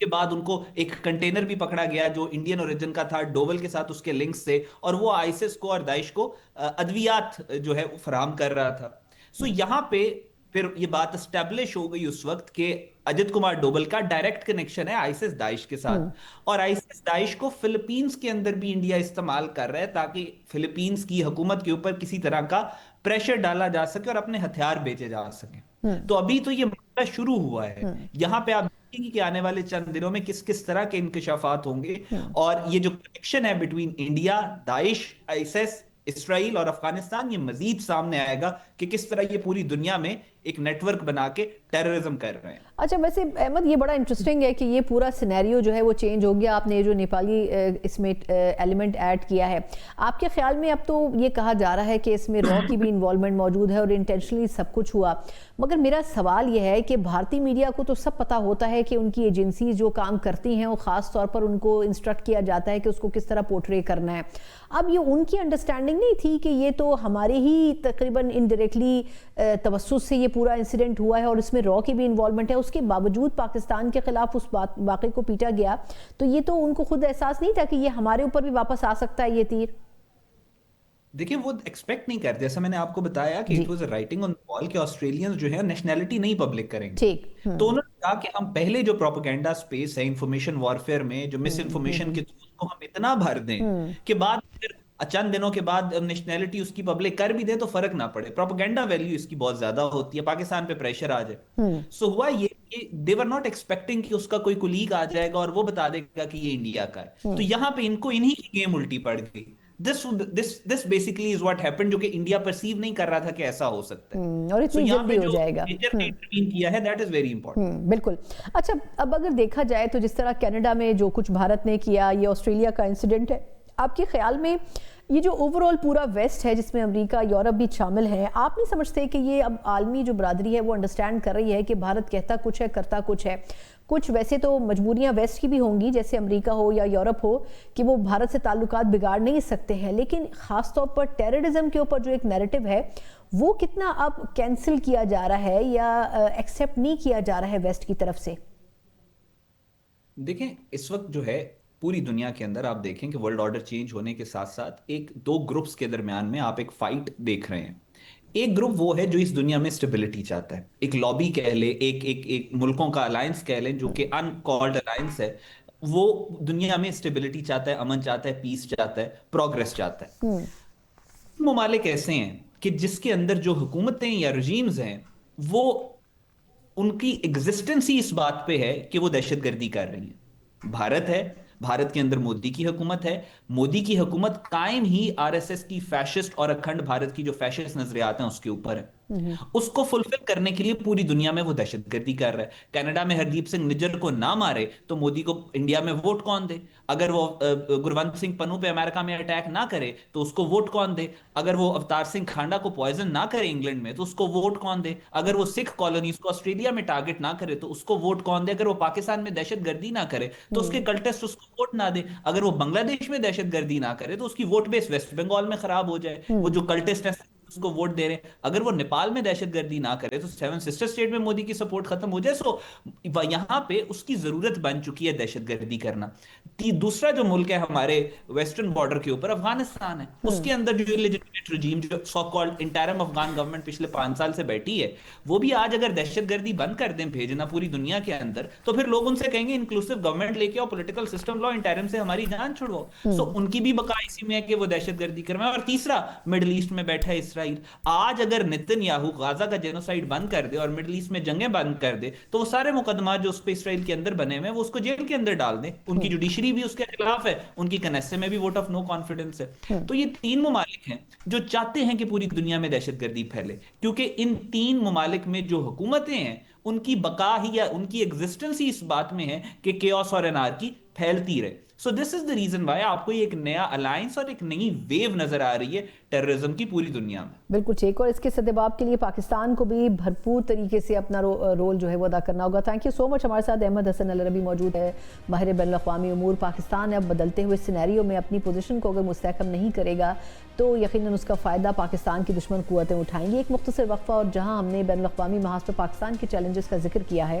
کے بعد ان کو ایک کنٹینر بھی پکڑا گیا جو انڈین اوریجن کا تھا، ڈوول کے ساتھ اس کے لنکس تھے، اور وہ آئیسس کو اور داعش کو ادویات جو ہے وہ فراہم کر رہا تھا. سو یہاں پہ پھر یہ بات اسٹیبلش ہو گئی اس وقت کہ اجت کمار ڈوبل کا ڈائریکٹ کنیکشن ہے آئیسس داعش کے ساتھ، اور آئیسس داعش کو فلپینز کے اندر بھی انڈیا استعمال کر رہا ہے تاکہ فلپینز کی حکومت کے اوپر کسی طرح کا پریشر ڈالا جا سکے اور اپنے ہتھیار بیچے جا سکیں. تو ابھی تو یہ معاملہ شروع ہوا ہے. یہاں پہ آپ دیکھیں گے کہ آنے والے چند دنوں میں کس طرح کے انکشافات ہوں گے، اور یہ جو کنیکشن ہے بٹوین انڈیا، داعش، آئیسس، اسرائیل اور افغانستان، یہ مزید سامنے آئے گا کہ کس طرح یہ پوری دنیا میں ایک نیٹ ورک بنا کے ٹیررزم کر رہے ہیں. اچھا، ویسے احمد یہ بڑا انٹرسٹنگ ہے کہ یہ پورا سینیریو جو ہے وہ چینج ہو گیا. آپ نے جو نیپالی اس میں ایلیمنٹ ایڈ کیا ہے، آپ کے خیال میں اب تو یہ کہا جا رہا ہے کہ اس میں را کی بھی انوالومنٹ موجود ہے اور انٹینشنلی سب کچھ ہوا، مگر میرا سوال یہ ہے کہ بھارتی میڈیا کو تو سب پتہ ہوتا ہے کہ ان کی ایجنسیز جو کام کرتی ہیں وہ خاص طور پر ان کو انسٹرکٹ کیا جاتا ہے کہ اس کو کس طرح پورٹرے کرنا ہے. اب یہ ان کی انڈرسٹینڈنگ نہیں تھی کہ یہ تو ہمارے ہی تقریباً انڈائریکٹلی توسط سے یہ پورا انسیڈنٹ ہوا ہے اور اس میں را کی بھی انوالومنٹ ہے، اس کے باوجود پاکستان کے خلاف اس واقعے کو پیٹا گیا، تو یہ تو ان کو خود احساس نہیں تھا کہ یہ ہمارے اوپر بھی واپس آ سکتا ہے یہ تیر؟ دیکھیں وہ ایکسپیکٹ نہیں کرتے، جیسا میں نے آپ کو بتایا کہ it was a writing on the wall کہ آسٹریلینز جو ہے نیشنلٹی نہیں پبلک کریں گے. تو انہوں نے کہا کہ ہم پہلے جو پروپیگنڈا سپیس ہے انفارمیشن وارفیئر میں، جو مس انفارمیشن کے کو ہم اتنا بھر دیں کہ بعد پھر چند دنوں کے بعد نیشنلٹی اس کی پبلک کر بھی دے تو فرق نہ پڑے. پروپیگنڈا ویلیو اس کی بہت زیادہ ہوتی ہے، پاکستان پہ پریشر آ جائے. سو ہوا یہ کہ دے ور ناٹ ایکسپیکٹنگ کہ اس کا کوئی کولیگ آ جائے گا اور وہ بتا دے گا کہ یہ انڈیا کا ہے. تو یہاں پہ ان کو انہی کی گیم الٹی پڑ گئی. This basically is what happened، جو کہ انڈیا پرسیو نہیں کر رہا تھا کہ ایسا ہو سکتا ہے، اور اتنی جلدی ہو جائے گا. انٹروین کیا ہے، that is very important. بالکل. اچھا، اب اگر دیکھا جائے تو جس طرح کینیڈا میں جو کچھ بھارت نے کیا، یہ آسٹریلیا کا انسیڈنٹ ہے، آپ کے خیال میں یہ جو اوورآل پورا ویسٹ ہے جس میں امریکہ، یورپ بھی شامل ہیں، آپ نہیں سمجھتے کہ یہ اب عالمی جو برادری ہے وہ انڈرسٹینڈ کر رہی ہے کہ بھارت کہتا کچھ ہے کرتا کچھ ہے؟ کچھ ویسے تو مجبوریاں ویسٹ کی بھی ہوں گی، جیسے امریکہ ہو یا یورپ ہو، کہ وہ بھارت سے تعلقات بگاڑ نہیں سکتے ہیں، لیکن خاص طور پر ٹیررزم کے اوپر جو ایک نیریٹو ہے وہ کتنا اب کینسل کیا جا رہا ہے یا ایکسیپٹ نہیں کیا جا رہا ہے ویسٹ کی طرف سے؟ دیکھیں اس وقت جو ہے پوری دنیا کے اندر آپ دیکھیں کہ ورلڈ آرڈر چینج ہونے کے ساتھ ساتھ ایک دو گروپس کے درمیان میں آپ ایک فائٹ دیکھ رہے ہیں. ایک گروپ وہ ہے جو اس دنیا میں اسٹیبلٹی چاہتا ہے، ایک لابی کہہ لے، ایک ملکوں کا الائنس کہہ لیں جو کہ ان کالڈ الائنس ہے، وہ دنیا میں اسٹیبلٹی چاہتا ہے، امن چاہتا ہے، پیس چاہتا ہے، پروگریس چاہتا ہے. ممالک ایسے ہیں کہ جس کے اندر جو حکومتیں یا رجیمز ہیں وہ ان کی ایگزسٹنس ہی اس بات پہ ہے کہ وہ دہشت گردی کر رہی ہیں. بھارت ہے، بھارت کے اندر مودی کی حکومت ہے، مودی کی حکومت قائم ہی آر ایس ایس کی فیشسٹ اور اکھنڈ بھارت کی جو فیشسٹ نظریات ہیں اس کے اوپر ہے. اس کو فلفل کرنے کے لیے پوری دنیا میں وہ دہشت گردی کر رہا ہے. کینیڈا میں ہردیپ سنگھ نجر کو نہ مارے تو مودی کو انڈیا میں ووٹ کون دے؟ اگر وہ گرونت سنگھ پنو پہ امریکہ میں اٹیک نہ کرے تو اس کو ووٹ کون دے؟ اگر وہ اوتار سنگھ کھانڈا کو پوائزن نہ کرے انگلینڈ میں تو اس کو ووٹ کون دے؟ اگر وہ سکھ کالونیز کو آسٹریلیا میں ٹارگٹ نہ کرے تو اس کو ووٹ کون دے؟ اگر وہ پاکستان میں دہشت گردی نہ کرے تو اس کے کلٹسٹ اس کو ووٹ نہ دے. اگر وہ بنگلہ دیش میں دہشت گردی نہ کرے تو اس کی ووٹ بیس ویسٹ بنگال میں خراب ہو جائے، وہ جو کلٹسٹ ہیں اس کو ووٹ دے رہے ہیں. اگر وہ نیپال میں دہشت گردی نہ کرے تو سیون سسٹر اسٹیٹ میں مودی کی سپورٹ ختم ہو جائے. سو یہاں پہ اس کی ضرورت بن چکی ہے دہشت گردی کرنا. دوسرا جو ملک ہے ہمارے ویسٹرن بارڈر کے اوپر، افغانستان ہے. اس کے اندر جو لیجیٹمیٹ رجیم جو so called interim Afghan government پچھلے 5 سال سے بیٹھی ہے، وہ بھی آج اگر دہشت گردی بند کر دیں بھیجنا پوری دنیا کے اندر تو پھر لوگ ان سے کہیں گے انکلوسیو گورنمنٹ لے کے آؤ، پولیٹیکل سسٹم لاؤ، انٹرم سے ہماری جان چھڑواؤ. سو ان کی بھی بقا اسی میں ہے کہ وہ دہشت گردی کروائیں. اور تیسرا مڈل ایسٹ میں بیٹھا ہے اسرائیل. آج اگر نتن یاہو غازہ کا جینوسائیڈ بند کر دے اور مڈل ایسٹ میں جنگیں بند کر دے تو وہ سارے مقدمات جو اس پہ اسرائیل کے اندر بنے ہوئے ہیں وہ اس کو جیل کے اندر ڈال دیں. ان کی جوڈیشری بھی اس کے خلاف ہے، ان کی کنیسے میں بھی ووٹ آف نو کانفیڈنس ہے. تو یہ 3 ممالک ہیں جو چاہتے ہیں کہ پوری دنیا میں دہشت گردی پھیلے، کیونکہ ان 3 ممالک میں جو حکومتیں ہیں ان کی بقا ہی یا ان کی ایگزسٹنس ہی اس بات میں ہے کہ کیوس اور انارکی پھیلتی رہے. سو دس از دا ریزن وائی آپ کو ایک نیا الائنس اور ایک نئی ویو نظر آ رہی ہے ٹیررزم کی پوری دنیا میں. بالکل ٹھیک. اور اس کے سدباب کے لیے پاکستان کو بھی بھرپور طریقے سے اپنا رول جو ہے وہ ادا کرنا ہوگا. تھینک یو سو مچ. ہمارے ساتھ احمد حسن العربی موجود ہے، ماہر بین الاقوامی امور. پاکستان اب بدلتے ہوئے سینیریو میں اپنی پوزیشن کو اگر مستحکم نہیں کرے گا تو یقیناً اس کا فائدہ پاکستان کی دشمن قوتیں اٹھائیں گی. ایک مختصر وقفہ اور جہاں ہم نے بین الاقوامی محاذ پر پاکستان کے چیلنجز کا ذکر کیا ہے،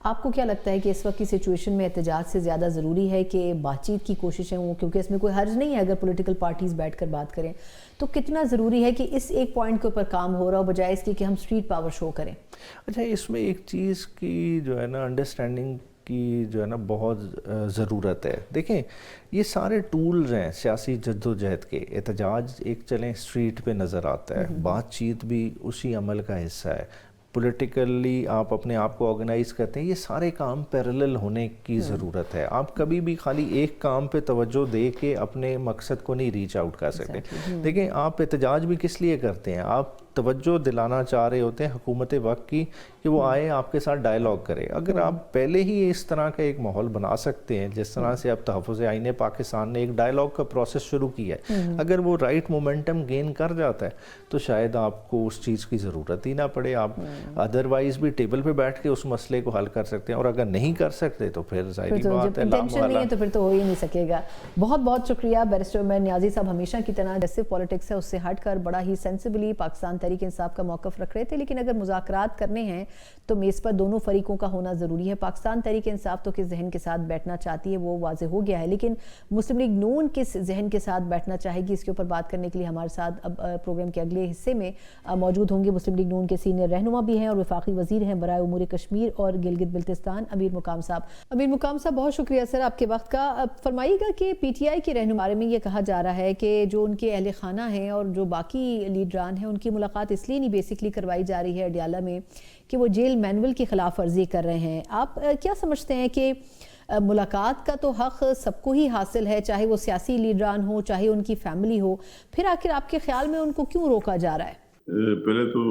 آپ کو کیا لگتا ہے کہ اس وقت کی سچویشن میں احتجاج سے زیادہ ضروری ہے کہ بات چیت کی کوششیں ہوں، کیونکہ اس میں کوئی حرج نہیں ہے اگر پولیٹیکل پارٹیز بیٹھ کر بات کریں، تو کتنا ضروری ہے کہ اس ایک پوائنٹ کے اوپر کام ہو رہا ہو بجائے اس کی کہ ہم اسٹریٹ پاور شو کریں؟ اچھا، اس میں ایک چیز کی جو ہے نا انڈرسٹینڈنگ کی جو ہے نا بہت ضرورت ہے. دیکھیں یہ سارے ٹولز ہیں سیاسی جد و جہد کے. احتجاج ایک چلیں اسٹریٹ پہ نظر آتا ہے، بات چیت بھی اسی عمل کا حصہ ہے، پولیٹیکلی آپ اپنے آپ کو آرگنائز کرتے ہیں. یہ سارے کام پیرلل ہونے کی ضرورت ہے. آپ کبھی بھی خالی ایک کام پہ توجہ دے کے اپنے مقصد کو نہیں ریچ آؤٹ کر سکتے. دیکھیں آپ احتجاج بھی کس لیے کرتے ہیں؟ آپ توجہ دلانا چاہ رہے ہوتے ہیں حکومت وقت کی کہ وہ آئے آپ کے ساتھ ڈائلاگ کرے. اگر آپ پہلے ہی اس طرح کا ایک ماحول بنا سکتے ہیں جس طرح سے اب تحفظ آئین پاکستان نے ایک ڈائلاگ کا پروسیس شروع کیا ہے، اگر وہ رائٹ مومنٹم گین کر جاتا ہے تو شاید آپ کو اس چیز کی ضرورت ہی نہ پڑے. آپ ادروائز بھی ٹیبل پہ بیٹھ کے اس مسئلے کو حل کر سکتے ہیں، اور اگر نہیں کر سکتے تو پھر ظاہری بات ہے انٹینشن نہیں ہے تو پھر تو ہو ہی نہیں سکے گا. بہت بہت شکریہ بیرسٹر عمر نیازی صاحب. ہمیشہ کی طرح جیسے پالیٹکس ہے اس سے ہٹ کر بڑا ہی سینسیبلی پاکستان تحریک انصاف کا موقف رکھ رہے تھے، لیکن اگر مذاکرات کرنے ہیں تو میز پر دونوں فریقوں کا ہونا ضروری ہے. پاکستان تحریک انصاف تو کس ذہن کے ساتھ بیٹھنا چاہتی ہے وہ واضح ہو گیا ہے، لیکن مسلم لیگ نون کس ذہن کے ساتھ بیٹھنا چاہے گی، اس کے اوپر بات کرنے کے لیے ہمارے ساتھ اب پروگرام کے اگلے حصے میں موجود ہوں گے مسلم لیگ نون کے سینئر رہنما بھی ہیں اور وفاقی وزیر ہیں برائے امور کشمیر اور گلگت بلتستان، امیر مقام صاحب. امیر مقام صاحب بہت شکریہ سر آپ کے وقت کا. فرمائیے گا کہ پی ٹی آئی کے رہنما بارے میں یہ کہا جا رہا ہے کہ جو ان کے اہل خانہ ہیں اور جو باقی لیڈران ہیں ان کی ملاقات اس لیے نہیں بیسکلی کروائی جا رہی ہے اڈیالہ میں کہ وہ جیل مینول کی خلاف ورزی کر رہے ہیں. آپ کیا سمجھتے ہیں کہ ملاقات کا تو حق سب کو ہی حاصل ہے، چاہے وہ سیاسی لیڈران ہو چاہے ان کی فیملی ہو، پھر آخر آپ کے خیال میں ان کو کیوں روکا جا رہا ہے؟ پہلے تو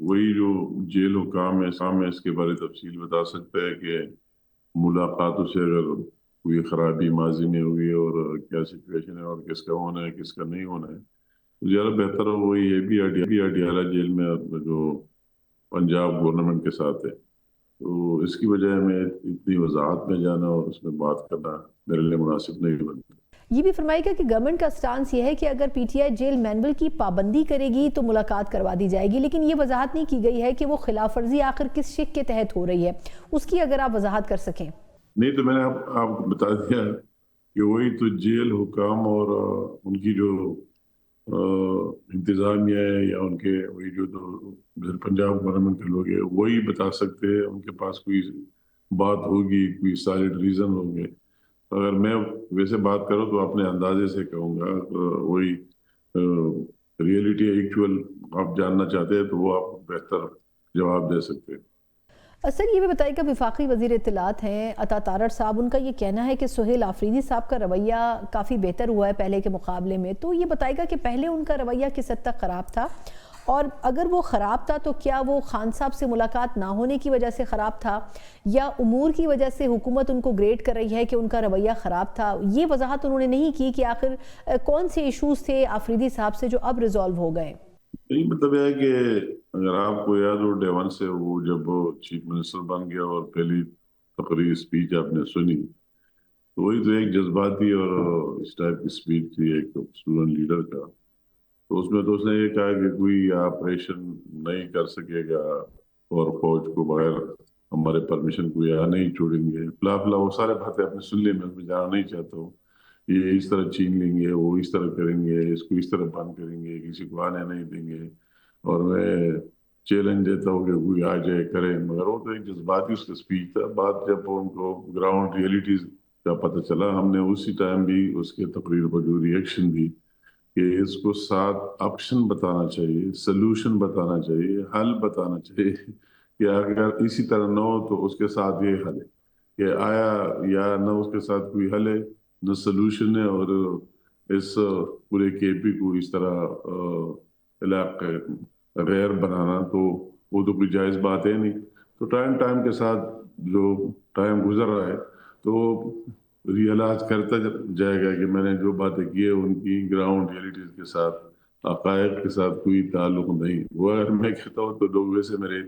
وہی جو جیل حکام ہے اس کے بارے تفصیل بتا سکتا ہے کہ ملاقاتوں سے اگر کوئی خرابی ماضی میں ہوئی اور کیا سچویشن ہے اور کس کا ہونا ہے کس کا نہیں ہونا ہے. زیادہ بہتر ہو وہی یہ بھی اڈیالہ جیل میں جو پنجاب گورنمنٹ کے ساتھ ہے، تو اس کی وجہ میں اتنی وضاحت میں جانا اور اس میں بات کرنا میرے لیے مناسب نہیں بنتا. یہ بھی فرمائے گا کہ گورنمنٹ کا سٹانس یہ ہے کہ اگر P T I jail manual کی پابندی کرے گی تو ملاقات کروا دی جائے گی، لیکن یہ وضاحت نہیں کی گئی ہے کہ وہ خلاف ورزی آخر کس شق کے تحت ہو رہی ہے. اس کی اگر آپ وضاحت کر سکیں. نہیں تو میں نے آپ کو بتا دیا کہ وہی تو جیل حکام اور ان کی جو انتظامیہ ہے یا ان کے وہی جو پنجاب گورنمنٹ کے لوگ ہیں وہی بتا سکتے ہیں. ان کے پاس کوئی بات ہوگی، کوئی سالڈ ریزن ہوں گے. اگر میں ویسے بات کروں تو اپنے اندازے سے کہوں گا، وہی ریئلٹی ایکچوئل آپ جاننا چاہتے ہیں تو وہ آپ بہتر جواب دے سکتے ہیں. سر یہ بھی بتائیے کہ وفاقی وزیر اطلاعات ہیں عطا تارڑ صاحب، ان کا یہ کہنا ہے کہ سہیل آفریدی صاحب کا رویہ کافی بہتر ہوا ہے پہلے کے مقابلے میں. تو یہ بتائیے گا کہ پہلے ان کا رویہ کس حد تک خراب تھا، اور اگر وہ خراب تھا تو کیا وہ خان صاحب سے ملاقات نہ ہونے کی وجہ سے خراب تھا یا امور کی وجہ سے حکومت ان کو گریڈ کر رہی ہے کہ ان کا رویہ خراب تھا؟ یہ وضاحت انہوں نے نہیں کی کہ آخر کون سے ایشوز تھے آفریدی صاحب سے جو اب ریزالو ہو گئے. یہی مطلب ہے کہ اگر آپ کو یاد ہو ڈے ون سے وہ جب چیف منسٹر بن گیا اور پہلی تقریر اسپیچ آپ نے سنی تو وہی تو ایک جذباتی اور اس ٹائپ کی اسپیچ تھی ایک اسٹوڈنٹ لیڈر کا. تو اس میں تو اس نے یہ کہا کہ کوئی آپریشن نہیں کر سکے گا اور فوج کو بغیر ہمارے پرمیشن کو یہاں نہیں چھوڑیں گے. فلا وہ سارے باتیں آپ نے سن لی، میں جانا نہیں چاہتا ہوں. یہ اس طرح چھین لیں گے، وہ اس طرح کریں گے، اس کو اس طرح بند کریں گے، کسی کو آنے نہیں دیں گے، اور میں چیلنج دیتا ہوں کہ کوئی آ جائے کریں. مگر وہ تو ایک جذباتی اس کا اسپیچ تھا. بات جب ان کو گراؤنڈ ریئلٹیز کا پتہ چلا، ہم نے اسی ٹائم بھی اس کے تقریر پر جو ریئیکشن دی کہ اس کو ساتھ آپشن بتانا چاہیے، سلوشن بتانا چاہیے، حل بتانا چاہیے کہ اگر اسی طرح نہ ہو تو اس کے ساتھ یہ حل ہے کہ آیا یا نہ اس کے ساتھ کوئی حل ہے نہ سلوشن ہے. اور اس پورے کے پی کو اس طرح علاقہ غیر بنانا تو وہ تو کوئی جائز بات ہے نہیں. تو ٹائم کے ساتھ جو ٹائم گزر رہا ہے تو ریئلائز کرتا جائے گا کہ میں نے جو باتیں کی ہیں ان کی گراؤنڈ ریئلٹیز کے ساتھ، حقائق کے ساتھ کوئی تعلق نہیں. وہ اگر میں کہتا ہوں تو لوگ ویسے میرے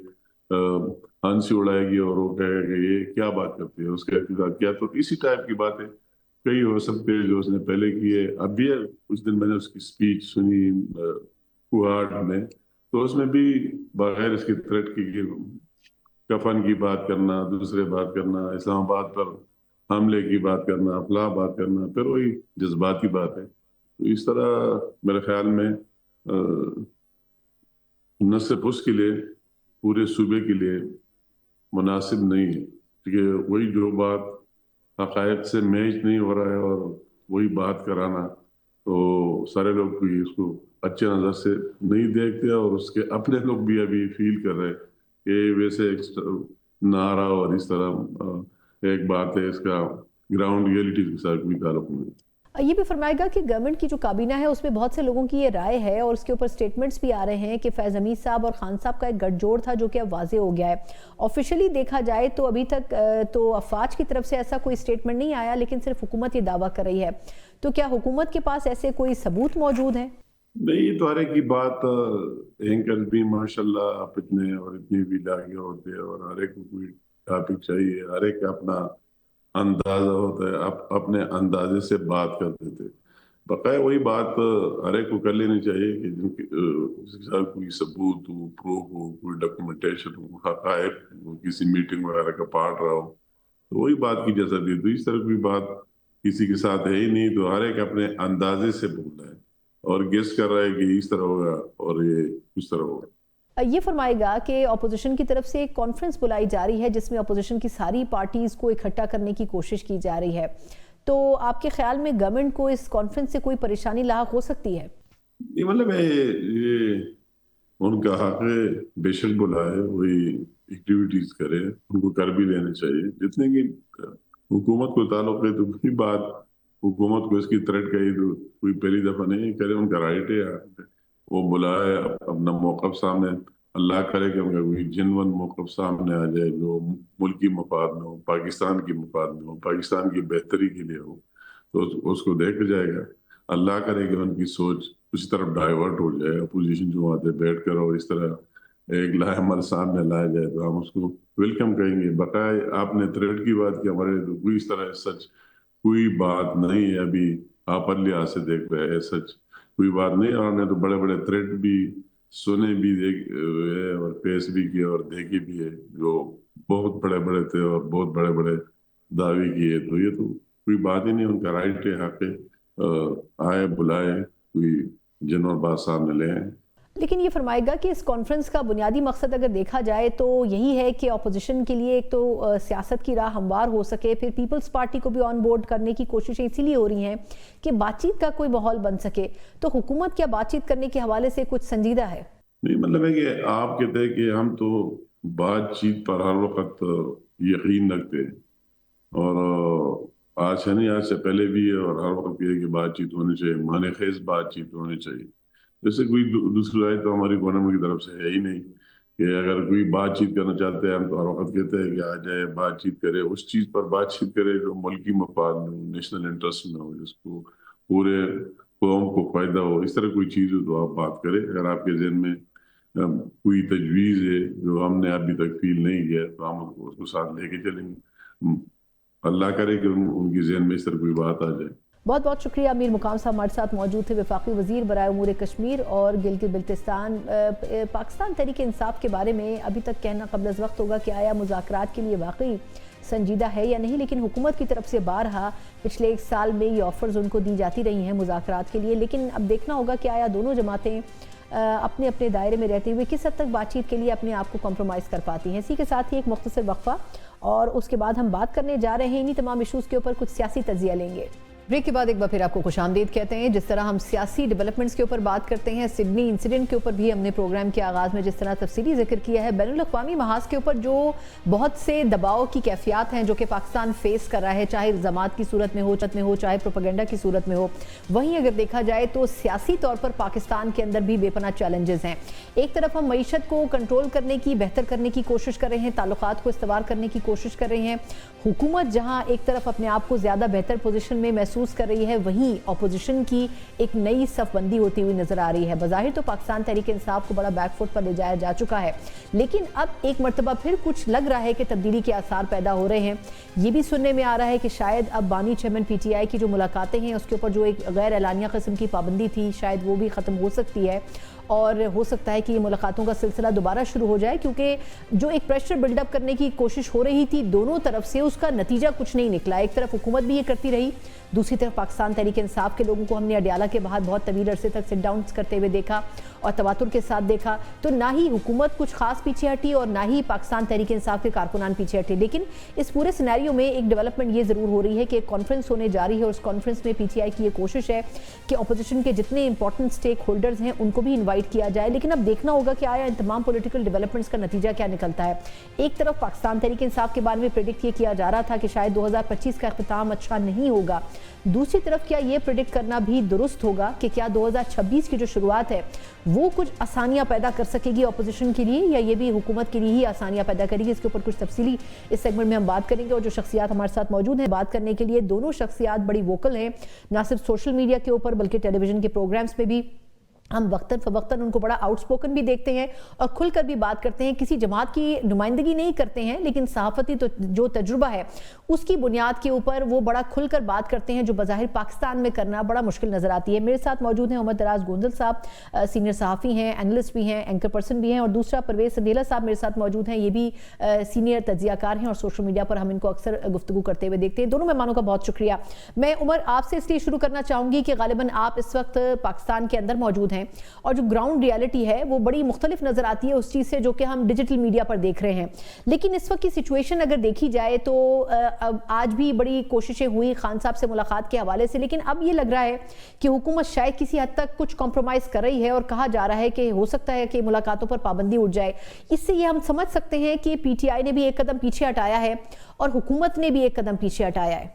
ہنسی اڑائے گی اور وہ کہے گا کہ یہ کیا بات کرتی ہے، اس کا اقتدار کیا. تو اسی ٹائپ کی باتیں کئی ہو سکتے ہیں جو اس نے پہلے کی ہے. اب بھی اس دن میں نے اس کی اسپیچ سنی کوہاٹ میں، تو اس میں بھی بغیر اس کی تھریٹ کی کفن کی بات کرنا، دوسرے بات کرنا، اسلام آباد پر حملے کی بات کرنا، افلاح بات کرنا، پھر وہی جذباتی بات ہے. تو اس طرح میرے خیال میں نہ صرف اس کے لیے پورے صوبے کے لیے مناسب نہیں ہے، کیونکہ وہی جو بات حقائق سے میچ نہیں ہو رہا ہے اور وہی بات کرانا، تو سارے لوگ بھی اس کو اچھے نظر سے نہیں دیکھتے، اور اس کے اپنے لوگ بھی ابھی فیل کر رہے کہ ویسے نعرہ اور اس طرح ایک بات ہے، اس کا گراؤنڈ ریئلٹی کے ساتھ کوئی تعلق نہیں. یہ بھی فرمائے گا کہ گورنمنٹ کی جو کابینہ ہے اس میں بہت سے لوگوں کی یہ رائے ہے اور اس کے اوپر سٹیٹمنٹس بھی آ رہے ہیں کہ فیض حمید صاحب اور خان صاحب کا ایک گٹھ جوڑ تھا جو کہ اب واضح ہو گیا ہے. آفیشلی دیکھا جائے تو ابھی تک تو افواج کی طرف سے ایسا کوئی سٹیٹمنٹ نہیں آیا، لیکن صرف حکومت یہ دعویٰ کر رہی ہے. تو کیا حکومت کے پاس ایسے کوئی ثبوت موجود ہیں؟ نہیں، تو ہر ایک کی بات اینکر بھی ماشاءاللہ آپ اتنے اور اتنے بھی لاگے ہوتے ہیں، اور ہر ایک کو کوئی ٹاپک چاہیے، ہر ایک کا اپنا اندازہ ہوتا ہے، اپنے اندازے سے بات کرتے تھے. بقایا وہی بات ہر ایک کو کر لینی چاہیے کہ جن کے ساتھ کوئی ثبوت ہو، پروف ہو، کوئی ڈاکومنٹیشن ہو، حقائق کسی میٹنگ وغیرہ کا پارٹ رہا ہو، تو وہی بات کی جا سکتی ہے. تو اس طرح کوئی بات کسی کے ساتھ ہے ہی نہیں، تو ہر ایک اپنے اندازے سے بول رہا ہے اور گیس کر رہا ہے کہ اس طرح ہوگا اور یہ اس طرح ہوگا. یہ فرمائے گا کہ اپوزیشن کی طرف سے ایک کانفرنس بلائی جا رہی ہے جس میں اپوزیشن کی ساری پارٹیز کو اکٹھا کرنے کی کوشش کی جا رہی ہے، تو آپ کے خیال میں گورنمنٹ کو اس کانفرنس سے کوئی پریشانی لاحق ہو سکتی ہے؟ یہ مطلب یہ ان کا حق ہے، بے شک بلائے، وہی ایکٹیویٹیز کرے، ان کو کر بھی لینے چاہیے. جتنے کی حکومت کو تعلق ہے تو کوئی بات حکومت کو اس کی تھریٹ کہی تو کوئی پہلی دفعہ نہیں کرے، ان کا رائٹ ہے. وہ بلائے، اپنا موقف سامنے، اللہ کرے کہ ان کا کوئی جنون موقف سامنے آ جائے جو ملکی مفاد میں ہو، پاکستان کی مفاد میں ہو، پاکستان کی بہتری کے لیے ہو، تو اس کو دیکھا جائے گا. اللہ کرے کہ ان کی سوچ اسی طرف ڈائیورٹ ہو جائے، اپوزیشن جو وہاں پہ بیٹھ کر اور اس طرح ایک لائے عمل سامنے لایا جائے تو ہم اس کو ویلکم کہیں گے. بقائے آپ نے تھریٹ کی بات کی، ہمارے تو کوئی اس طرح سچ کوئی بات نہیں ہے. ابھی آپ لحاظ سے دیکھ رہے ہیں سچ کوئی بات نہیں. اور ہم نے تو بڑے بڑے تھریٹ بھی سنے بھی ہے اور پیش بھی کیے اور دیکھے بھی ہے جو بہت بڑے بڑے تھے اور بہت بڑے بڑے دعوے کیے. تو یہ تو کوئی بات ہی نہیں، ان کا رائٹ ہے، حق ہے، آئے بلائے، کوئی جن اور بات سامنے لے آئے. لیکن یہ فرمائے گا کہ اس کانفرنس کا بنیادی مقصد اگر دیکھا جائے تو یہی ہے کہ اپوزیشن کے لیے ایک تو سیاست کی راہ ہموار ہو سکے، پھر پیپلز پارٹی کو بھی آن بورڈ کرنے کی کوششیں اسی لیے ہو رہی ہیں کہ بات چیت کا کوئی ماحول بن سکے. تو حکومت کیا بات چیت کرنے کے حوالے سے کچھ سنجیدہ ہے؟ نہیں، مطلب ہے کہ آپ کہتے ہیں کہ ہم تو بات چیت پر ہر وقت یقین رکھتے ہیں، اور آج سے نہیں، آج سے پہلے بھی ہے، اور ہر وقت یہ ہے کہ بات چیت ہونی چاہیے، معنی خیز بات چیت ہونی چاہیے. جیسے کوئی دوسری رائے تو ہماری گورنمنٹ کی طرف سے ہے ہی نہیں کہ اگر کوئی بات چیت کرنا چاہتے ہیں ہم تو ہر وقت کہتے ہیں کہ آ جائے، بات چیت کرے، اس چیز پر بات چیت کرے جو ملکی مفاد میں ہو، نیشنل انٹرسٹ میں ہو، جس کو پورے قوم کو فائدہ ہو. اس طرح کوئی چیز ہو تو آپ بات کریں. اگر آپ کے ذہن میں کوئی تجویز ہے جو ہم نے ابھی تک فیل نہیں کیا تو ہم اس کو ساتھ لے کے چلیں گے. اللہ کرے کہ ان کی ذہن میں اس طرح کوئی بات آ جائے. بہت بہت شکریہ. امیر مقام صاحب ہمارے ساتھ موجود تھے، وفاقی وزیر برائے امور کشمیر اور گلگت بلتستان. پاکستان تحریک انصاف کے بارے میں ابھی تک کہنا قبل از وقت ہوگا کہ آیا مذاکرات کے لیے واقعی سنجیدہ ہے یا نہیں، لیکن حکومت کی طرف سے بارہا پچھلے ایک سال میں یہ آفرز ان کو دی جاتی رہی ہیں مذاکرات کے لیے. لیکن اب دیکھنا ہوگا کہ آیا دونوں جماعتیں اپنے اپنے دائرے میں رہتے ہوئے کس حد تک بات چیت کے لیے اپنے آپ کو کمپرومائز کر پاتی ہیں. اسی کے ساتھ ہی ایک مختصر وقفہ اور اس کے بعد ہم بات کرنے جا رہے ہیں انہی تمام ایشوز کے اوپر کچھ سیاسی تجزیہ لیں گے. بریک کے بعد ایک بار پھر آپ کو خوش آمدید کہتے ہیں. جس طرح ہم سیاسی ڈیولپمنٹس کے اوپر بات کرتے ہیں، سڈنی انسیڈنٹ کے اوپر بھی ہم نے پروگرام کے آغاز میں جس طرح تفصیلی ذکر کیا ہے، بین الاقوامی محاذ کے اوپر جو بہت سے دباؤ کی کیفیات ہیں جو کہ پاکستان فیس کر رہا ہے، چاہے الزامات کی صورت میں ہو چاہے پروپیگنڈا کی صورت میں ہو، وہیں اگر دیکھا جائے تو سیاسی طور پر پاکستان کے اندر بھی بے پناہ چیلنجز ہیں. ایک طرف ہم معیشت کو کنٹرول کرنے کی، بہتر کرنے کی کوشش کر رہے ہیں، تعلقات کو استوار کرنے کی کوشش کر رہے ہیں. حکومت جہاں ایک طرف اپنے آپ کو زیادہ بہتر پوزیشن میں محسوس کر رہی ہے، وہیں اپوزیشن کی ایک نئی صف بندی ہوتی ہوئی نظر آ رہی ہے. بظاہر تو پاکستان تحریک انصاف کو بڑا بیک فٹ پر لے جایا جا چکا ہے، لیکن اب ایک مرتبہ پھر کچھ لگ رہا ہے کہ تبدیلی کے آثار پیدا ہو رہے ہیں. یہ بھی سننے میں آ رہا ہے کہ شاید اب بانی چیئرمین پی ٹی آئی کی جو ملاقاتیں ہیں اس کے اوپر جو ایک غیر اعلانیہ قسم کی پابندی تھی شاید وہ بھی ختم ہو سکتی ہے. اور ہو سکتا ہے کہ یہ ملاقاتوں کا سلسلہ دوبارہ شروع ہو جائے، کیونکہ جو ایک پریشر بلڈ اپ کرنے کی کوشش ہو رہی تھی دونوں طرف سے، اس کا نتیجہ کچھ نہیں نکلا. ایک طرف حکومت بھی یہ کرتی رہی، دوسری طرف پاکستان تحریک انصاف کے لوگوں کو ہم نے اڈیالہ کے باہر بہت طویل عرصے تک سٹ ڈاؤنز کرتے ہوئے دیکھا اور تواتر کے ساتھ دیکھا. تو نہ ہی حکومت کچھ خاص پیچھے ہٹی اور نہ ہی پاکستان تحریک انصاف کے کارکنان پیچھے ہٹے. لیکن اس پورے سینیریو میں ایک ڈیولپمنٹ یہ ضرور ہو رہی ہے کہ ایک کانفرنس ہونے جا رہی ہے، اور اس کانفرنس میں پی ٹی آئی کی یہ کوشش ہے کہ اپوزیشن کے جتنے امپورٹنٹ سٹیک ہولڈرز ہیں ان کو بھی انوائٹ کیا جائے. لیکن اب دیکھنا ہوگا کہ آیا ان تمام پولیٹیکل ڈیولپمنٹس کا نتیجہ کیا نکلتا ہے. ایک طرف پاکستان تحریک انصاف کے بارے میں پریڈکٹ یہ کیا جا رہا تھا کہ شاید 2025 کا اختتام اچھا نہیں ہوگا. دوسری طرف کیا یہ پریڈکٹ کرنا بھی درست ہوگا کہ کیا 2026 کی جو شروعات ہے وہ کچھ آسانیاں پیدا کر سکے گی اپوزیشن کے لیے، یا یہ بھی حکومت کے لیے ہی آسانیاں پیدا کرے گی؟ اس کے اوپر کچھ تفصیلی اس سیگمنٹ میں ہم بات کریں گے، اور جو شخصیات ہمارے ساتھ موجود ہیں بات کرنے کے لیے، دونوں شخصیات بڑی ووکل ہیں، نہ صرف سوشل میڈیا کے اوپر بلکہ ٹیلی ویژن کے پروگرامز میں بھی ہم وقتاً فوقتاً ان کو بڑا آؤٹ سپوکن بھی دیکھتے ہیں اور کھل کر بھی بات کرتے ہیں. کسی جماعت کی نمائندگی نہیں کرتے ہیں، لیکن صحافتی جو تجربہ ہے اس کی بنیاد کے اوپر وہ بڑا کھل کر بات کرتے ہیں، جو بظاہر پاکستان میں کرنا بڑا مشکل نظر آتی ہے. میرے ساتھ موجود ہیں عمر دراز گونزل صاحب، سینئر صحافی ہیں، اینالسٹ بھی ہیں، اینکر پرسن بھی ہیں، اور دوسرا پرویز سندیلہ صاحب میرے ساتھ موجود ہیں، یہ بھی سینئر تجزیہ کار ہیں اور سوشل میڈیا پر ہم ان کو اکثر گفتگو کرتے ہوئے دیکھتے ہیں. دونوں مہمانوں کا بہت شکریہ. میں عمر آپ سے اس لیے شروع کرنا چاہوں گی کہ غالباً آپ اس وقت پاکستان کے اندر موجود ہیں اور جو گراؤنڈ ریالٹی ہے وہ بڑی مختلف نظر آتی ہے اس چیز سے جو کہ ہم ڈیجیٹل میڈیا پر دیکھ رہے ہیں. لیکن اس وقت کی سچویشن اگر دیکھی جائے تو آج بھی بڑی کوششیں ہوئی خان صاحب سے ملاقات کے حوالے سے، لیکن اب یہ لگ رہا ہے کہ حکومت شاید کسی حد تک کچھ کمپرومائز کر رہی ہے، اور کہا جا رہا ہے کہ ہو سکتا ہے کہ ملاقاتوں پر پابندی اٹھ جائے. اس سے یہ ہم سمجھ سکتے ہیں کہ پی ٹی آئی نے بھی ایک قدم پیچھے ہٹایا ہے اور حکومت نے بھی ایک قدم پیچھے ہٹایا ہے.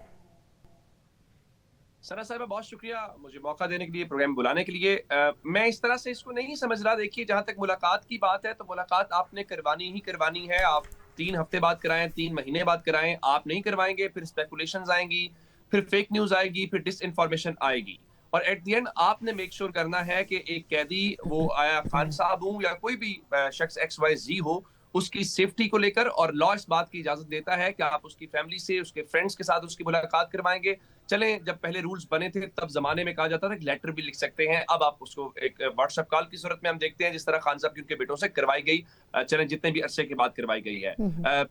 سنا صاحبہ بہت شکریہ مجھے موقع دینے کے لیے، پروگرام بلانے کے لیے. میں اس طرح سے اس کو نہیں سمجھ رہا. دیکھیے جہاں تک ملاقات کی بات ہے تو ملاقات آپ نے کروانی ہی کروانی ہے. آپ 3 ہفتے بعد کرائیں، 3 مہینے بعد کرائیں، آپ نہیں کروائیں گے پھر اسپیکولیشنز آئیں گی، پھر فیک نیوز آئے گی، پھر ڈس انفارمیشن آئے گی. اور ایٹ دی اینڈ آپ نے میک شور کرنا ہے کہ ایک قیدی، وہ آیا خان صاحب ہوں یا کوئی بھی شخص XYZ ہو، اس کی سیفٹی کو لے کر، اور لا اس بات کی اجازت دیتا ہے کہ آپ اس کی فیملی سے، اس کے فرینڈز کے ساتھ اس کی ملاقات کروائیں گے. چلیں جب پہلے رولز بنے تھے تب زمانے میں کہا جاتا تھا کہ لیٹر بھی لکھ سکتے ہیں. اب آپ اس کو ایک واٹس ایپ کال کی صورت میں ہم دیکھتے ہیں، جس طرح خان صاحب کی ان کے بیٹوں سے کروائی گئی، چلیں جتنے بھی عرصے کے بعد کروائی گئی ہے.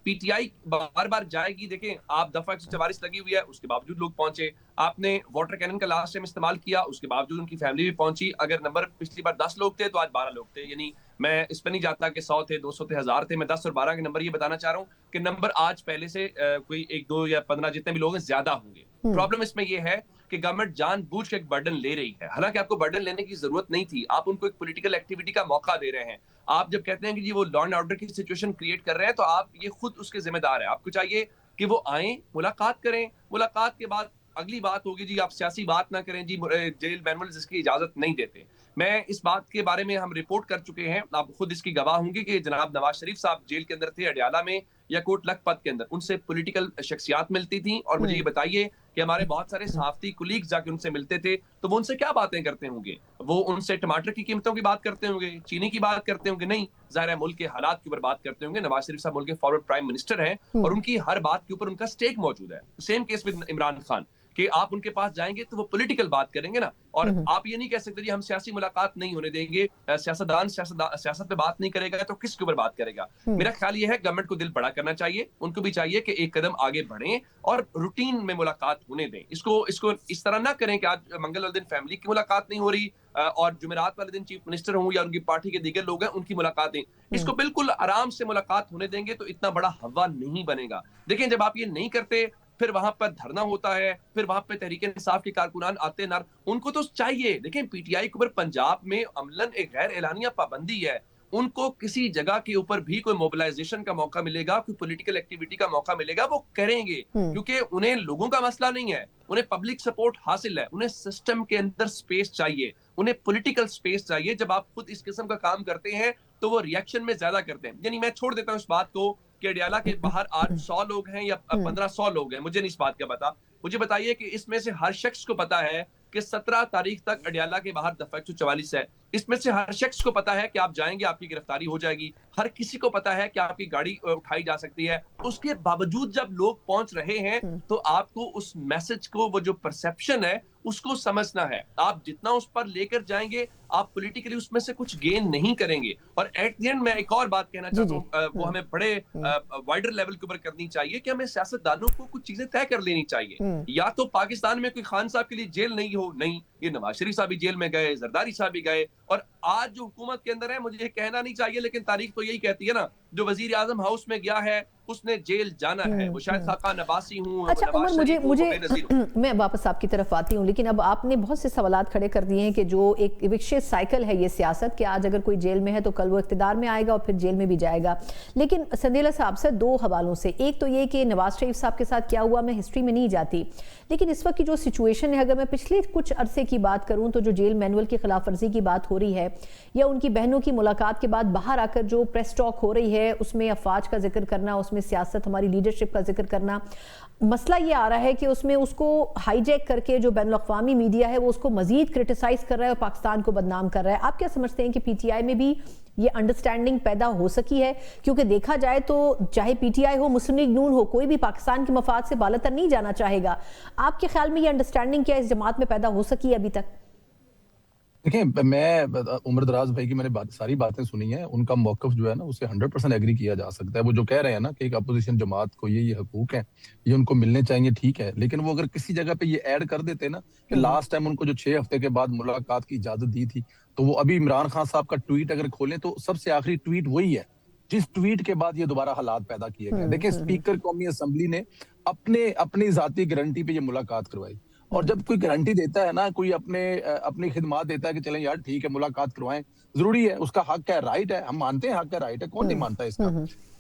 پی ٹی آئی بار بار جائے گی. دیکھیں آپ دفعہ 144 لگی ہوئی ہے، اس کے باوجود لوگ پہنچے. آپ نے واٹر کینن کا لاسٹ ٹائم استعمال کیا، اس کے باوجود ان کی فیملی بھی پہنچی. اگر نمبر پچھلی بار 10 لوگ تھے تو آج 12 لوگ تھے. یعنی میں اس پہ نہیں جاتا کہ 100 تھے، 200 تھے، 1000 تھے. میں 10 اور 12 کے نمبر یہ بتانا چاہ رہا ہوں کہ نمبر آج پہلے سے کوئی 1 2 یا 15 جتنے بھی لوگ ہیں زیادہ ہوں گے. پرابلم اس میں یہ ہے کہ گورنمنٹ جان بوجھ کے ایک برڈن لے رہی ہے، حالانکہ آپ کو برڈن لینے کی ضرورت نہیں تھی. آپ ان کو ایک پولیٹیکل ایکٹیویٹی کا موقع دے رہے ہیں. آپ جب کہتے ہیں کہ جی وہ لا اینڈ آرڈر کی سچویشن کریٹ کر رہے ہیں تو آپ یہ خود اس کے ذمہ دار ہیں. آپ کو چاہیے کہ وہ آئیں، ملاقات کریں. ملاقات کے بعد اگلی بات ہوگی جی آپ سیاسی بات نہ کریں، جی جیل مینولز اس کی اجازت نہیں دیتے. میں اس بات کے بارے میں ہم رپورٹ کر چکے ہیں، آپ خود اس کی گواہ ہوں گے کہ جناب نواز شریف صاحب جیل کے اندر تھے اڈیالہ میں یا کوٹ لکھپت کے اندر. ان سے پولیٹیکل شخصیات ملتی تھیں، اور مجھے یہ بتائیے کہ ہمارے بہت سارے صحافتی کولیگز جا کے ان سے ملتے تھے تو وہ ان سے کیا باتیں کرتے ہوں گے؟ وہ ان سے ٹماٹر کی قیمتوں کی بات کرتے ہوں گے، چینی کی بات کرتے ہوں گے؟ نہیں، ظاہر ہے ملک کے حالات کے اوپر بات کرتے ہوں گے. نواز شریف صاحب ملک کے فارورڈ پرائم منسٹر ہیں اور ان کی ہر بات کے اوپر ان کا سٹیک موجود ہے. Same case with Imran Khan کہ آپ ان کے پاس جائیں گے تو وہ پولیٹیکل بات کریں گے نا. اور آپ یہ نہیں کہہ سکتے جی ہم سیاسی ملاقات نہیں ہونے دیں گے، سیاستدان سیاست پہ بات نہیں کرے گا تو کس کے اوپر بات کرے گا؟ میرا خیال یہ ہے گورنمنٹ کو دل بڑا کرنا چاہیے. ان کو بھی چاہیے کہ ایک قدم آگے بڑھیں اور روٹین میں ملاقات ہونے دیں. اس کو اس طرح نہ کریں کہ آج منگل والے دن فیملی کی ملاقات نہیں ہو رہی اور جمعرات والے دن چیف منسٹر ہوں یا ان کی پارٹی کے دیگر لوگ ہیں ان کی ملاقاتیں. اس کو بالکل آرام سے ملاقات ہونے دیں گے تو اتنا بڑا ہوا نہیں بنے گا. دیکھیں جب آپ یہ نہیں کرتے پھر وہاں پر دھرنا ہوتا ہے، پھر وہاں پہ تحریک انصاف کے کارکنان آتے نار. ان کو تو چاہیے، دیکھیں پی ٹی آئی کے اوپر پنجاب میں عملاً ایک غیر اعلانیہ پابندی ہے. ان کو کسی جگہ کے اوپر بھی کوئی موبلائزیشن کا موقع ملے گا، کوئی پولیٹیکل ایکٹیویٹی کا موقع ملے گا، وہ کریں گے. کیونکہ انہیں لوگوں کا مسئلہ نہیں ہے، انہیں پبلک سپورٹ حاصل ہے، انہیں سسٹم کے اندر سپیس چاہیے، انہیں پولیٹیکل سپیس چاہیے. جب آپ خود اس قسم کا کام کرتے ہیں تو وہ ریئیکشن میں زیادہ کرتے ہیں. یعنی میں چھوڑ دیتا ہوں اس بات کو کہ اڈیالہ کے باہر آج 100 لوگ ہیں یا 1500 لوگ ہیں، مجھے نہیں اس بات کا پتا. مجھے بتائیے کہ اس میں سے ہر شخص کو پتا ہے کہ 17 تاریخ تک اڈیالہ کے باہر دفعہ 144 ہے. اس میں سے ہر شخص کو پتا ہے کہ آپ جائیں گے آپ کی گرفتاری ہو جائے گی, ہر کسی کو پتا ہے کہ آپ کی گاڑی اٹھائی جا سکتی ہے. اس کے باوجود جب لوگ پہنچ رہے ہیں تو آپ کو اس میسج کو, وہ جو پرسیپشن ہے اس کو سمجھنا ہے. آپ جتنا اس پر لے کر جائیں گے آپ پولیٹیکلی اس میں سے کچھ گین نہیں کریں گے. اور ایٹ دی اینڈ میں ایک اور بات کہنا چاہتا ہوں, وہ ہمیں بڑے وائڈر لیول کے اوپر کرنی چاہیے کہ ہمیں سیاستدانوں کو کچھ چیزیں طے کر لینی چاہیے. یا تو پاکستان میں کوئی خان صاحب کے لیے جیل نہیں ہو, نہیں, یہ نواز شریف صاحب بھی جیل میں گئے, زرداری صاحب بھی گئے, اور آج جو حکومت کے اندر ہے, مجھے کہنا نہیں چاہیے لیکن تاریخ تو یہی کہتی ہے نا, جو وزیر اعظم ہاؤس میں گیا ہے اس نے جیل جانا ہے. وہ شاید خاقان عباسی ہوں, اچھا عمر, مجھے میں واپس آپ کی طرف آتی ہوں, لیکن اب آپ نے بہت سے سوالات کھڑے کر دیے ہیں کہ جو ایک ایوکشن سائیکل ہے یہ سیاست, کہ آج اگر کوئی جیل میں ہے تو کل وہ اقتدار میں آئے گا اور پھر جیل میں بھی جائے گا. لیکن سندیلا صاحب سے دو حوالوں سے, ایک تو یہ کہ نواز شریف صاحب کے ساتھ کیا ہوا, میں ہسٹری میں نہیں جاتی, لیکن اس وقت کی جو سچویشن ہے, اگر میں پچھلے کچھ عرصے کی بات کروں تو جو جیل مینول کی خلاف ورزی کی بات ہو رہی ہے, یا ان کی بہنوں کی ملاقات کے بعد باہر آ کر جو پریس ٹاک ہو رہی ہے, اس میں افواج کا ذکر کرنا, اس میں سیاست, ہماری لیڈرشپ کا ذکر کرنا, مسئلہ یہ آ رہا ہے کہ اس میں اس کو ہائی جیک کر کے جو بین الاقوامی میڈیا ہے وہ اس کو مزید کرٹیسائز کر رہا ہے اور پاکستان کو بدنام کر رہا ہے. آپ کیا سمجھتے ہیں کہ پی ٹی آئی میں بھی یہ انڈرسٹینڈنگ پیدا ہو سکی ہے؟ کیونکہ دیکھا جائے تو چاہے پی ٹی آئی ہو, مسلم لیگ نون ہو, کوئی بھی پاکستان کے مفاد سے بالاتر نہیں جانا چاہے گا. آپ کے خیال میں یہ انڈرسٹینڈنگ کیا اس جماعت میں پیدا ہو سکی ہے ابھی تک؟ دیکھیں, میں عمر دراز بھائی کی میں نے ساری باتیں سنی ہیں, ان کا موقف جو ہے نا اسے 100% ایگری کیا جا سکتا ہے. وہ جو کہہ رہے ہیں نا کہ ایک اپوزیشن جماعت کو یہ حقوق ہیں, یہ ان کو ملنے چاہیے, ٹھیک ہے, لیکن وہ اگر کسی جگہ پہ یہ ایڈ کر دیتے نا کہ لاسٹ ٹائم ان کو جو 6 ہفتے کے بعد ملاقات کی اجازت دی تھی, تو وہ ابھی عمران خان صاحب کا ٹویٹ اگر کھولیں تو سب سے آخری ٹویٹ وہی ہے جس ٹویٹ کے بعد یہ دوبارہ حالات پیدا کیے گئے. دیکھیں, اسپیکر قومی اسمبلی نے اپنی ذاتی گارنٹی پہ یہ ملاقات کروائی, اور جب کوئی گارنٹی دیتا ہے نا, کوئی اپنی خدمات دیتا ہے کہ چلیں یار ٹھیک ہے ملاقات کروائیں, ضروری ہے, اس کا حق ہے, رائٹ ہے, ہم مانتے ہیں حق ہے, رائٹ ہے, کون نہیں مانتا اس کا.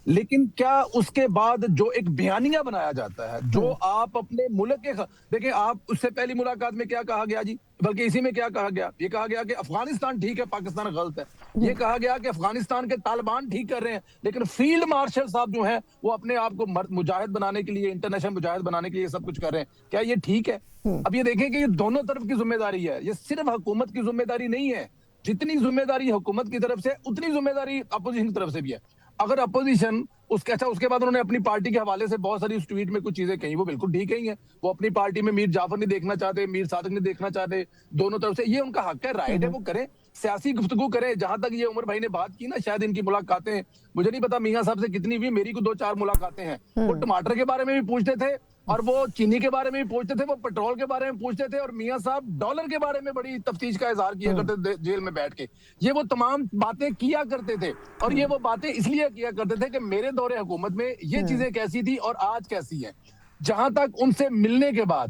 لیکن کیا اس کے بعد جو ایک بیانیہ بنایا جاتا ہے, جو آپ اپنے ملک کے دیکھیں, آپ اس سے پہلی ملاقات میں کیا کہا گیا جی, بلکہ اسی میں کیا کہا گیا, یہ کہا گیا کہ افغانستان ٹھیک ہے, پاکستان غلط ہے. یہ کہا گیا کہ افغانستان کے طالبان ٹھیک کر رہے ہیں, لیکن فیلڈ مارشل صاحب جو ہیں وہ اپنے آپ کو مجاہد بنانے کے لیے, انٹرنیشنل مجاہد بنانے کے لیے سب کچھ کر رہے ہیں. کیا یہ ٹھیک ہے؟ اب یہ دیکھیں کہ یہ دونوں طرف کی ذمہ داری ہے, یہ صرف حکومت کی ذمہ داری نہیں ہے. جتنی ذمہ داری حکومت کی طرف سے اتنی ذمہ داری اپوزیشن کی طرف سے بھی ہے. اگر اپوزیشن اس کے بعد انہوں نے اپنی پارٹی کے حوالے سے بہت ساری اس ٹویٹ میں کچھ چیزیں کہیں, وہ بالکل ٹھیک کہیں ہیں, وہ اپنی پارٹی میں میر جعفر نہیں دیکھنا چاہتے, میر صادق نہیں دیکھنا چاہتے, دونوں طرف سے, یہ ان کا حق ہے, رائٹ ہے, وہ کریں, سیاسی گفتگو کریں. جہاں تک یہ عمر بھائی نے بات کی نا, شاید ان کی ملاقاتیں, مجھے نہیں پتا میاں صاحب سے کتنی ہوئی, میری کو 2-4 ملاقاتیں ہیں. وہ ٹماٹر کے بارے میں بھی پوچھتے تھے, اور وہ چینی کے بارے میں بھی پوچھتے تھے, وہ پیٹرول کے بارے میں پوچھتے تھے, اور میاں صاحب ڈالر کے بارے میں بڑی تفتیش کا اظہار کیا کرتے تھے جیل میں بیٹھ کے. یہ وہ تمام باتیں کیا کرتے تھے, اور یہ وہ باتیں اس لیے کیا کرتے تھے کہ میرے دور حکومت میں یہ چیزیں کیسی تھی اور آج کیسی ہیں. جہاں تک ان سے ملنے کے بعد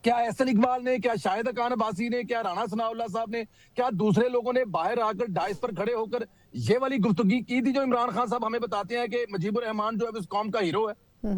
کیا احسن اقبال نے, کیا شاہد خان عباسی نے, کیا رانا ثناء اللہ صاحب نے, کیا دوسرے لوگوں نے باہر آ کر ڈائس پر کھڑے ہو کر یہ والی گفتگو کی تھی جو عمران خان صاحب ہمیں بتاتے ہیں کہ مجیب الرحمان جو ہے اس قوم کا ہیرو ہے,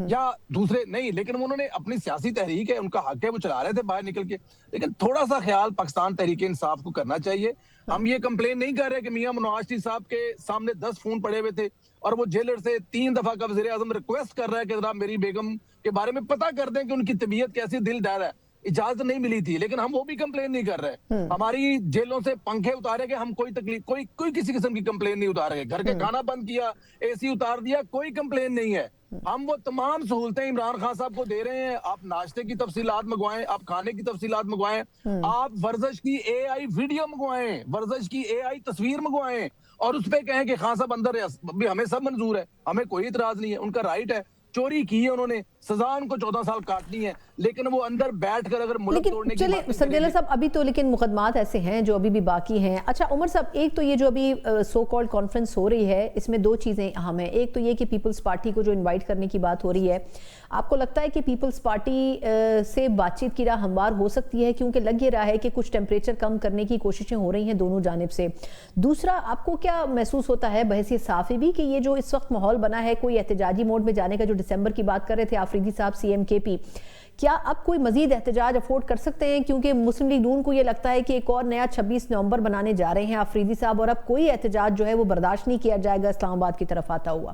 یا دوسرے نہیں, لیکن انہوں نے اپنی سیاسی تحریک ہے, ان کا حق ہے, وہ چلا رہے تھے باہر نکل کے. لیکن تھوڑا سا خیال پاکستان تحریک انصاف کو کرنا چاہیے. ہم یہ کمپلین نہیں کر رہے کہ میاں نواز شریف صاحب کے سامنے 10 فون پڑے ہوئے تھے اور وہ جیلر سے 3 دفعہ کا وزیر اعظم ریکویسٹ کر رہا ہے کہ ذرا میری بیگم کے بارے میں پتہ کر دیں کہ ان کی طبیعت کیسی, دل ڈر ہے. اجازت نہیں ملی تھی, لیکن ہم وہ بھی کمپلین نہیں کر رہے. ہماری جیلوں سے پنکھے اتارے گئے, ہم کوئی تکلیف, کوئی کسی قسم کی کمپلین نہیں اتارے گئے. گھر کے کھانا بند کیا, اے سی اتار دیا, کوئی کمپلین نہیں ہے. ہم وہ تمام سہولتیں عمران خان صاحب کو دے رہے ہیں. آپ ناشتے کی تفصیلات منگوائیں, آپ کھانے کی تفصیلات منگوائیں, آپ ورزش کی اے آئی ویڈیو منگوائیں, ورزش کی اے آئی تصویر منگوائیں, اور اس پہ کہیں کہ خان صاحب اندر ہے. ہمیں سب منظور ہے, ہمیں کوئی اعتراض نہیں ہے, ان کا رائٹ ہے. چوری کی ہے انہوں نے, سزا ان کو 14 سال کاٹنی ہے, لیکن وہ اندر بیٹھ کر اگر ملک توڑنے کی چلیں سندیلا صاحب, ابھی تو لیکن مقدمات ایسے ہیں جو ابھی بھی باقی ہیں. اچھا عمر صاحب, ایک تو یہ جو ابھی سو کالڈ کانفرنس ہو رہی ہے, اس میں 2 چیزیں اہم ہیں. ایک تو یہ کہ پیپلز پارٹی کو جو انوائٹ کرنے کی بات ہو رہی ہے, آپ کو لگتا ہے کہ پیپلز پارٹی سے بات چیت کی راہ ہموار ہو سکتی ہے؟ کیونکہ لگ یہ رہا ہے کہ کچھ ٹیمپریچر کم کرنے کی کوششیں ہو رہی ہیں دونوں جانب سے. دوسرا, آپ کو کیا محسوس ہوتا ہے بحیثیت صحافی بھی کہ یہ جو اس وقت ماحول بنا ہے کوئی احتجاجی موڈ میں جانے کا, جو دسمبر کی بات کر رہے تھے آفریدی صاحب سی ایم کے پی, کیا اب کوئی مزید احتجاج افورڈ کر سکتے ہیں؟ کیونکہ مسلم لیگ نون کو یہ لگتا ہے کہ ایک اور نیا 26 نومبر بنانے جا رہے ہیں آفریدی صاحب, اور اب کوئی احتجاج جو ہے وہ برداشت نہیں کیا جائے گا اسلام آباد کی طرف آتا ہوا.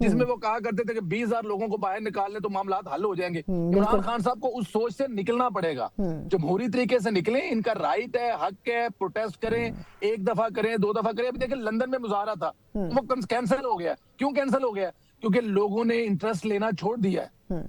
جس میں وہ کہا کرتے تھے کہ 20,000 لوگوں کو باہر نکال لیں تو معاملات حل ہو جائیں گے. عمران خان صاحب کو اس سوچ سے نکلنا پڑے گا, جمہوری طریقے سے نکلیں, ان کا رائٹ ہے, حق ہے, پروٹیسٹ کریں, 1 دفعہ کریں, 2 دفعہ کریں. ابھی دیکھیں لندن میں مظاہرہ تھا, وہ کینسل ہو گیا. کیوں کینسل ہو گیا؟ کیونکہ لوگوں نے انٹرسٹ لینا چھوڑ دیا ہے.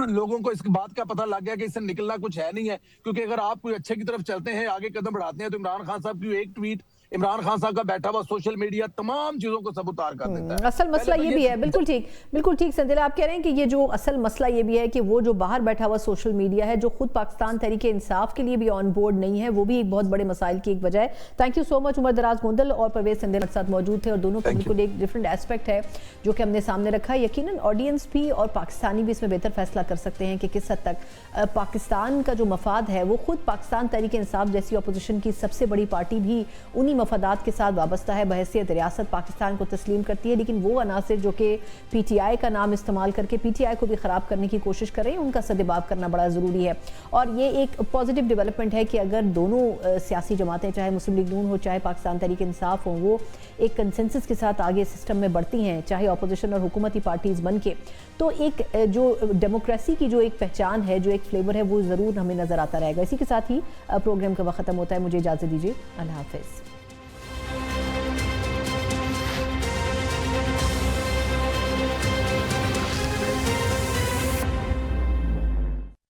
لوگوں کو اس بات کا پتہ لگ گیا کہ اس سے نکلنا کچھ ہے نہیں ہے. کیونکہ اگر آپ کوئی اچھے کی طرف چلتے ہیں, آگے قدم بڑھاتے ہیں, تو عمران خان صاحب کی ایک ٹویٹ, عمران خان صاحب کا بیٹھا ہوا سوشل میڈیا تمام چیزوں کو سب اتار کر دیتا ہے. اصل مسئلہ یہ بھی ہے, بالکل ٹھیک سندیلا آپ کہہ رہے ہیں کہ یہ جو اصل مسئلہ یہ بھی ہے کہ وہ جو باہر بیٹھا ہوا سوشل میڈیا ہے, جو خود پاکستان تحریک انصاف کے لیے بھی آن بورڈ نہیں ہے, وہ بھی ایک بہت بڑے مسائل کی ایک وجہ ہے. تھینک یو سو مچ. عمر دراز گوندل اور پرویز سندیلا کے ساتھ موجود تھے, اور دونوں کا بالکل ایک ڈفرینٹ ایسپیکٹ ہے جو کہ ہم نے سامنے رکھا. یقیناً آڈینس بھی اور پاکستانی بھی اس میں بہتر فیصلہ کر سکتے ہیں کہ کس حد تک پاکستان کا جو مفاد ہے وہ خود پاکستان تحریک انصاف جیسی اپوزیشن کی سب سے بڑی پارٹی بھی انہی مفادات کے ساتھ وابستہ ہے, بحیثیت ریاست پاکستان کو تسلیم کرتی ہے. لیکن وہ عناصر جو کہ پی ٹی آئی کا نام استعمال کر کے پی ٹی آئی کو بھی خراب کرنے کی کوشش کر رہے ہیں, ان کا سدباب کرنا بڑا ضروری ہے. اور یہ ایک پازیٹیو ڈیولپمنٹ ہے کہ اگر دونوں سیاسی جماعتیں, چاہے مسلم لیگ نون ہو چاہے پاکستان تحریک انصاف ہوں, وہ ایک کنسنسس کے ساتھ آگے سسٹم میں بڑھتی ہیں, چاہے اپوزیشن اور حکومتی پارٹیز بن کے, تو ایک جو ڈیموکریسی کی جو ایک پہچان ہے, جو ایک فلیور ہے, وہ ضرور ہمیں نظر آتا رہے گا. اسی کے ساتھ ہی پروگرام کا وقت ختم ہوتا ہے. مجھے اجازت دیجیے, اللہ حافظ.